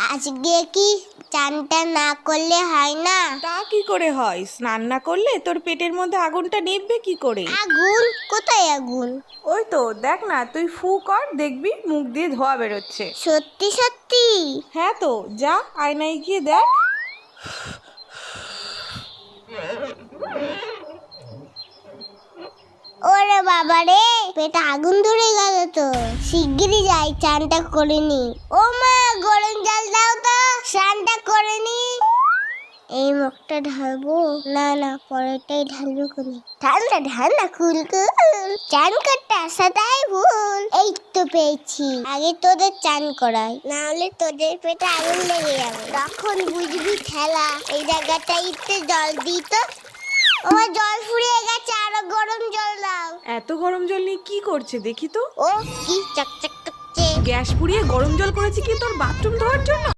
আজকে কি চানটা না করলে হয় না? তা কি করে হয়? স্নান না করলে তোর পেটের মধ্যে আগুনটা নিভবে কি করে? আগুন? কোথায় আগুন? ওই তো দেখ না, তুই ফু কর, দেখবি মুখ দিয়ে ধোঁয়া বেরোচ্ছে। সত্যি সত্যি? হ্যাঁ তো, যা আয়নায় গিয়ে দেখ। ওরে বাবা রে, পেটে আগুন ধরে গেল তো। শিগগিরই যাই, চানটা করে নি। ও মা, গরম জল দাও তো, স্নানটা করে নি। এই মুখটা ঢালবো না, না পরেরটাই ঢালবো কোনে। ঠান্ডা ঠান্ডা কুল কুল, চান করতে আসাটাই ভুল। এই তো পেয়েছি, আগে তোদের চান করাই, না হলে তোদের পেটে আগুন লেগে যাবে। তখন বুঝবি ঠেলা। এই জায়গাটাইতে জল দিই তো। আমার জল ফুরিয়ে গেছে, আরো গরম জল দাও। এত গরম জল নিয়ে কি করছে দেখি তো। ও কি চকচক করছে। গ্যাস পুড়িয়ে গরম জল করেছি কি তোর বাথরুম ধোয়ার জন্য?